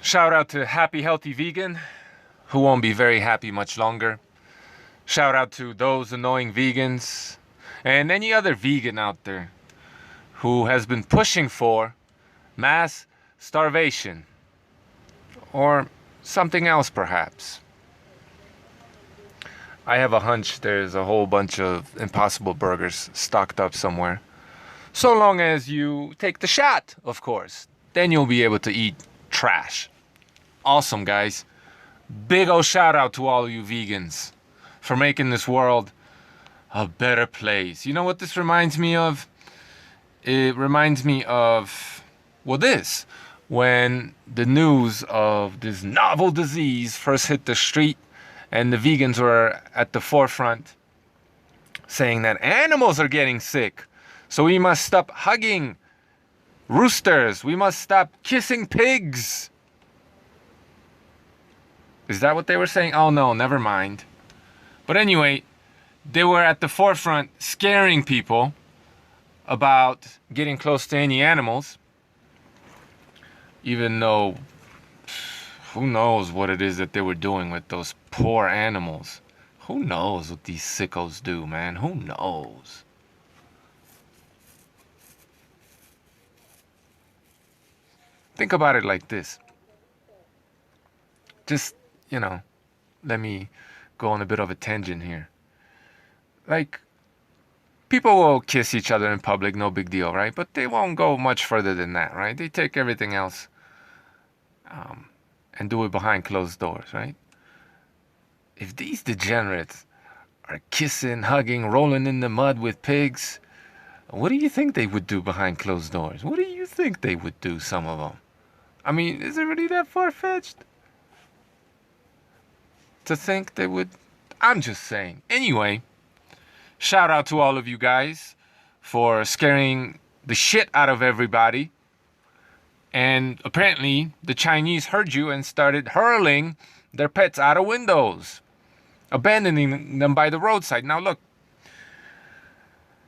Shout out to Happy Healthy Vegan, who won't be very happy much longer. Shout out to those annoying vegans and any other vegan out there who has been pushing for mass starvation or something else perhaps. I have a hunch there's a whole bunch of Impossible Burgers stocked up somewhere. So long as you take the shot, of course. Then you'll be able to eat trash. Awesome, guys. Big ol' shout out to all you vegans for making this world a better place. You know what this reminds me of? It reminds me of, well, this. When the news of this novel disease first hit the street and the vegans were at the forefront saying that animals are getting sick. So we must stop hugging roosters. We must stop kissing pigs. Is that what they were saying? Oh no, never mind. But anyway, they were at the forefront scaring people about getting close to any animals. Even though, who knows what it is that they were doing with those poor animals. Who knows what these sickos do, man? Who knows? Think about it like this. Just, let me go on a bit of a tangent here. Like, people will kiss each other in public, no big deal, right? But they won't go much further than that, right? They take everything else and do it behind closed doors, right? If these degenerates are kissing, hugging, rolling in the mud with pigs, what do you think they would do behind closed doors? What do you think they would do, some of them? I mean, is it really that far-fetched to think they would? I'm just saying. Anyway, shout out to all of you guys for scaring the shit out of everybody. And apparently the Chinese heard you and started hurling their pets out of windows, abandoning them by the roadside. Now look,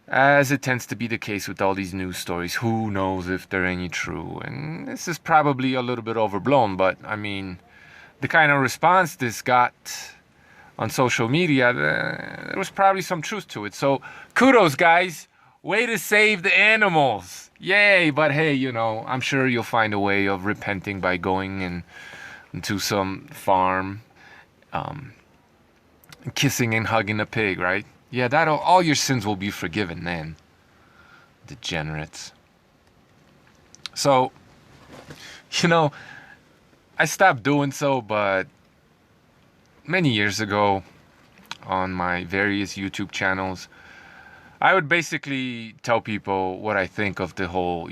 as it tends to be the case with all these news stories, who knows if they're any true? And this is probably a little bit overblown, but I mean, the kind of response this got on social media, there was probably some truth to it. So kudos, guys. Way to save the animals. Yay. But hey, I'm sure you'll find a way of repenting by going into some farm, kissing and hugging a pig, right? Yeah, all your sins will be forgiven then. Degenerates. So, I stopped doing so, but many years ago on my various YouTube channels, I would basically tell people what I think of the whole,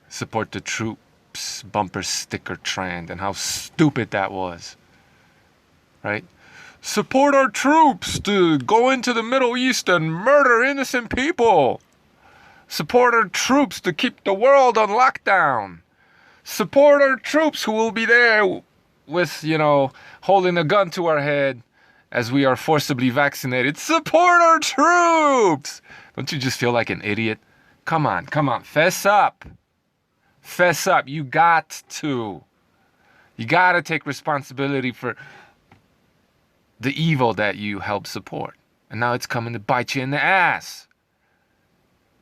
support the troops bumper sticker trend and how stupid that was, right? Support our troops to go into the Middle East and murder innocent people. Support our troops to keep the world on lockdown. Support our troops who will be there with, holding a gun to our head as we are forcibly vaccinated. Support our troops! Don't you just feel like an idiot? Come on, fess up. Fess up, you got to. You gotta take responsibility for the evil that you help support. And now it's coming to bite you in the ass.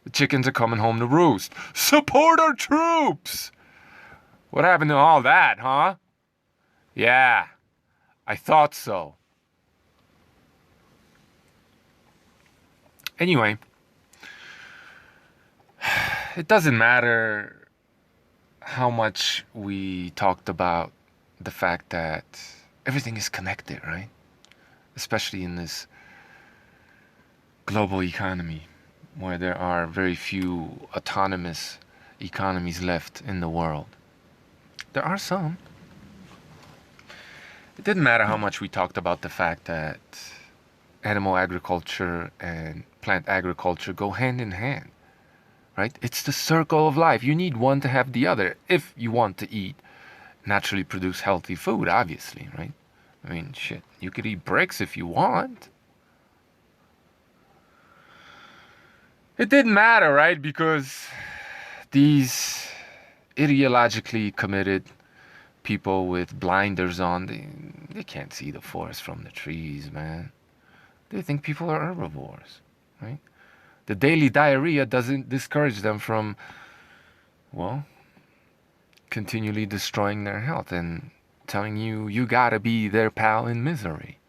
The chickens are coming home to roost. Support our troops! What happened to all that, huh? Yeah, I thought so. Anyway, it doesn't matter how much we talked about the fact that everything is connected, right? Especially in this global economy where there are very few autonomous economies left in the world. There are some. It didn't matter how much we talked about the fact that animal agriculture and plant agriculture go hand in hand, right? It's the circle of life. You need one to have the other if you want to eat naturally produced healthy food, obviously, right? I mean, shit, you could eat bricks if you want. It didn't matter, right? Because these ideologically committed people with blinders on, they can't see the forest from the trees, man. They think people are herbivores, right? The daily diarrhea doesn't discourage them from, well, continually destroying their health and telling you you gotta be their pal in misery.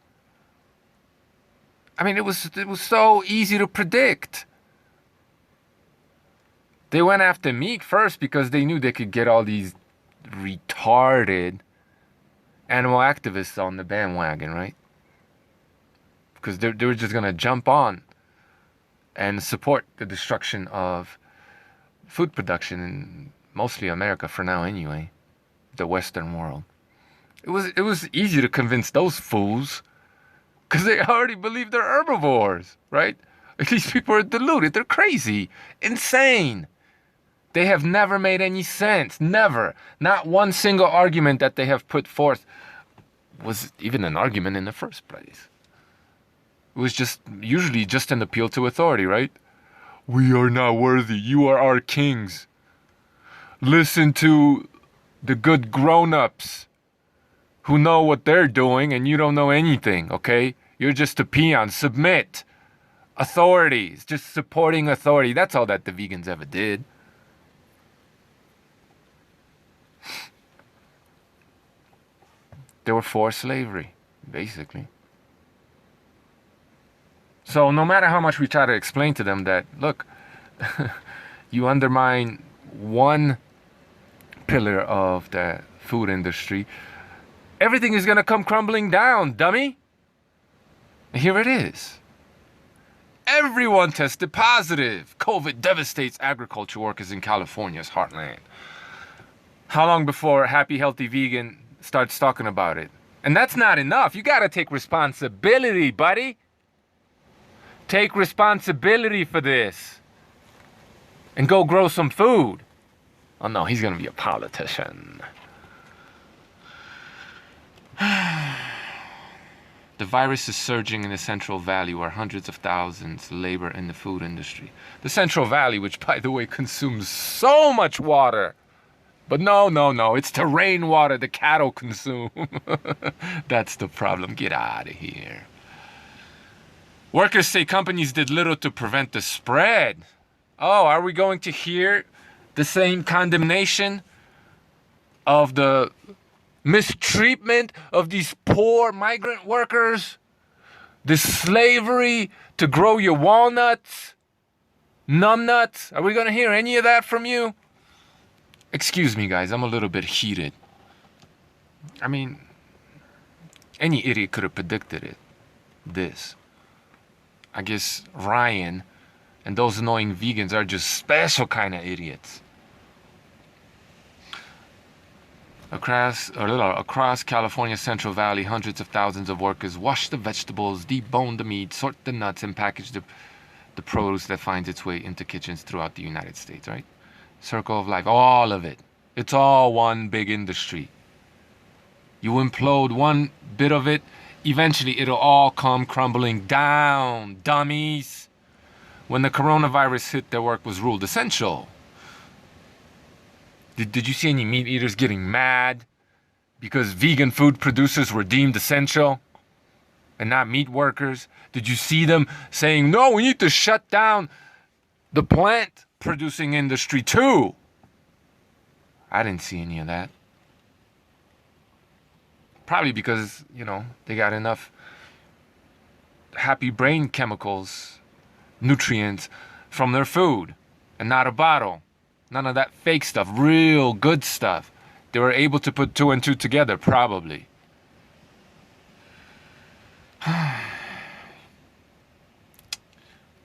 I mean, it was so easy to predict. They went after meat first because they knew they could get all these retarded animal activists on the bandwagon, right? Because they were just gonna jump on and support the destruction of food production in mostly America for now anyway, the Western world. It was easy to convince those fools because they already believe they're herbivores, right? These people are deluded. They're crazy, insane. They have never made any sense. Never. Not one single argument that they have put forth was even an argument in the first place. It was just usually just an appeal to authority, right? We are not worthy. You are our kings. Listen to the good grown-ups who know what they're doing and you don't know anything, okay? You're just a peon. Submit. Authorities. Just supporting authority. That's all that the vegans ever did. They were for slavery, basically. So no matter how much we try to explain to them that, look, you undermine one pillar of the food industry, everything is going to come crumbling down, dummy. Here it is. Everyone tested positive. COVID devastates agriculture workers in California's heartland. How long before Happy Healthy Vegan starts talking about it? And that's not enough. You got to take responsibility, buddy. Take responsibility for this. And go grow some food. Oh no, he's going to be a politician. The virus is surging in the Central Valley where hundreds of thousands labor in the food industry. The Central Valley, which by the way consumes so much water. But no, it's the rainwater the cattle consume. That's the problem. Get out of here. Workers say companies did little to prevent the spread. Oh, are we going to hear the same condemnation of the mistreatment of these poor migrant workers? This slavery to grow your walnuts, numbnuts? Are we going to hear any of that from you? Excuse me, guys, I'm a little bit heated. I mean, any idiot could have predicted it. This. I guess Ryan and those annoying vegans are just special kind of idiots. Across California's Central Valley, hundreds of thousands of workers wash the vegetables, debone the meat, sort the nuts, and package the produce that finds its way into kitchens throughout the United States, right? Circle of life, all of it. It's all one big industry. You implode one bit of it, eventually it'll all come crumbling down, dummies. When the coronavirus hit, their work was ruled essential. Did you see any meat eaters getting mad because vegan food producers were deemed essential and not meat workers? Did you see them saying, no, we need to shut down the plant producing industry too? I didn't see any of that. Probably because, they got enough happy brain chemicals, nutrients from their food and not a bottle. None of that fake stuff, real good stuff. They were able to put two and two together, probably. Blah,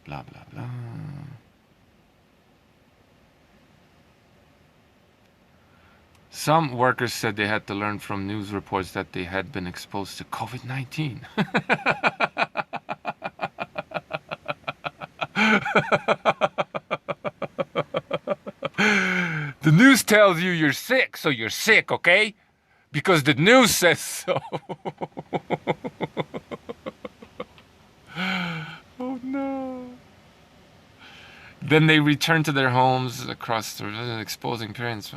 blah, blah. Some workers said they had to learn from news reports that they had been exposed to COVID-19. The news tells you you're sick, so you're sick, okay? Because the news says so. Oh no. Then they return to their homes across the exposing parents.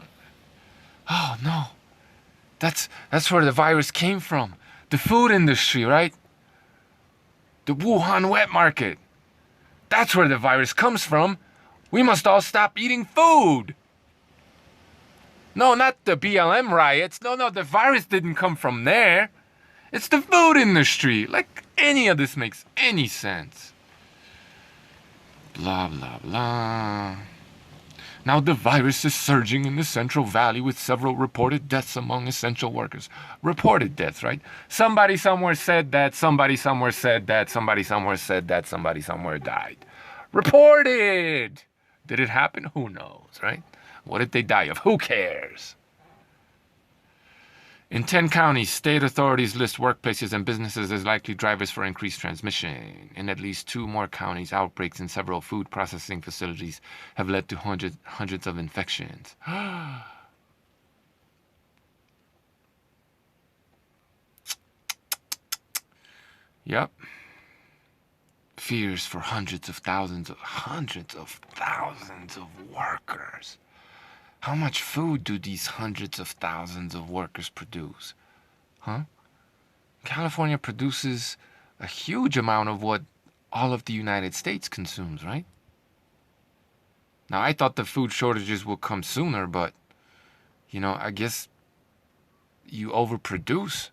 Oh no. That's where the virus came from. The food industry, right? The Wuhan wet market. That's where the virus comes from. We must all stop eating food. No, not the BLM riots. No, the virus didn't come from there. It's the food industry. Like, any of this makes any sense. Blah, blah, blah. Now the virus is surging in the Central Valley with several reported deaths among essential workers. Reported deaths, right? Somebody somewhere said that, somebody somewhere said that, somebody somewhere said that, somebody somewhere died. Reported! Did it happen? Who knows, right? What did they die of? Who cares? In 10 counties, state authorities list workplaces and businesses as likely drivers for increased transmission. In at least 2 more counties, outbreaks in several food processing facilities have led to hundreds of infections. Yep. Fears for hundreds of thousands of workers. How much food do these hundreds of thousands of workers produce? Huh? California produces a huge amount of what all of the United States consumes, right? Now, I thought the food shortages would come sooner, but, I guess you overproduce.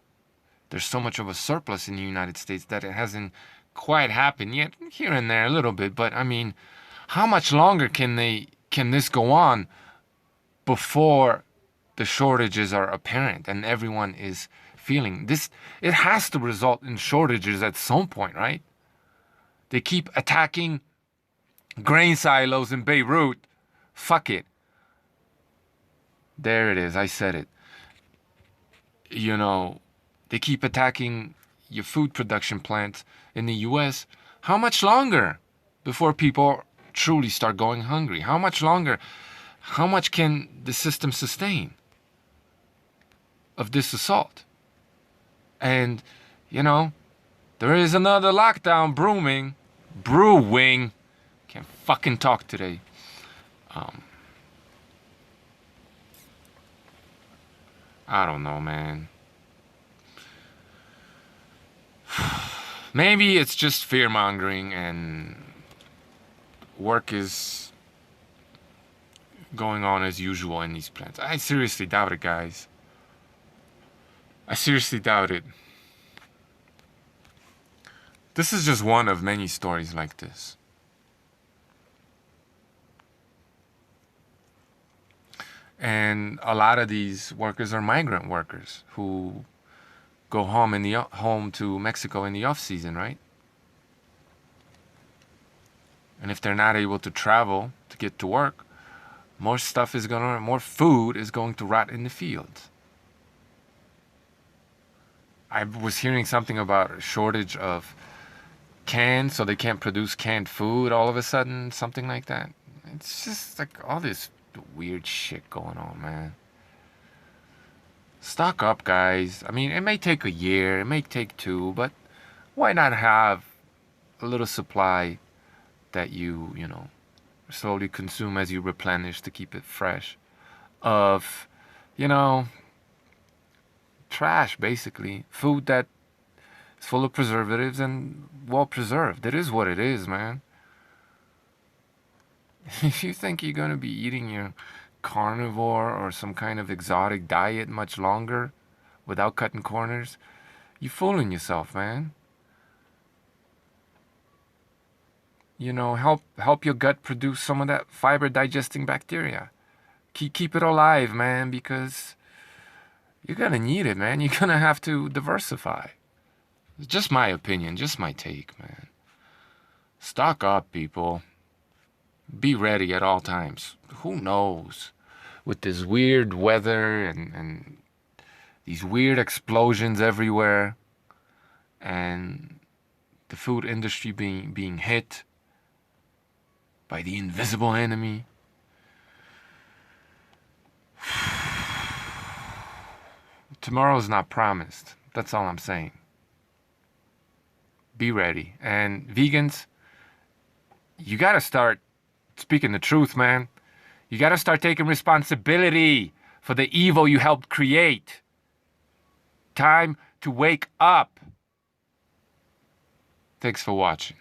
There's so much of a surplus in the United States that it hasn't quite happened yet. Here and there a little bit, but, I mean, how much longer can this go on before the shortages are apparent and everyone is feeling this? It has to result in shortages at some point, right? They keep attacking grain silos in Beirut. Fuck it. There it is. I said it. They keep attacking your food production plants in the US. How much longer before people truly start going hungry? How much longer? How much can the system sustain of this assault? And, there is another lockdown brewing. Can't fucking talk today. I don't know, man. Maybe it's just fear-mongering and work is going on as usual in these plants. I seriously doubt it, guys. I seriously doubt it. This is just one of many stories like this. And a lot of these workers are migrant workers who go home to Mexico in the off season, right? And if they're not able to travel to get to work, more food is going to rot in the fields. I was hearing something about a shortage of cans, so they can't produce canned food all of a sudden, something like that. It's just like all this weird shit going on, man. Stock up, guys. I mean, it may take a year, it may take 2, but why not have a little supply that you slowly consume as you replenish to keep it fresh of, trash, basically. Food that is full of preservatives and well preserved. It is what it is, man. If you think you're going to be eating your carnivore or some kind of exotic diet much longer without cutting corners, you're fooling yourself, man. Help your gut produce some of that fiber digesting bacteria. Keep it alive, man, because you're gonna need it, man. You're gonna have to diversify. It's just my opinion, just my take, man. Stock up, people. Be ready at all times. Who knows? With this weird weather and these weird explosions everywhere, and the food industry being hit by the invisible enemy. Tomorrow's not promised. That's all I'm saying. Be ready. And vegans, you gotta start speaking the truth, man. You gotta start taking responsibility for the evil you helped create. Time to wake up. Thanks for watching.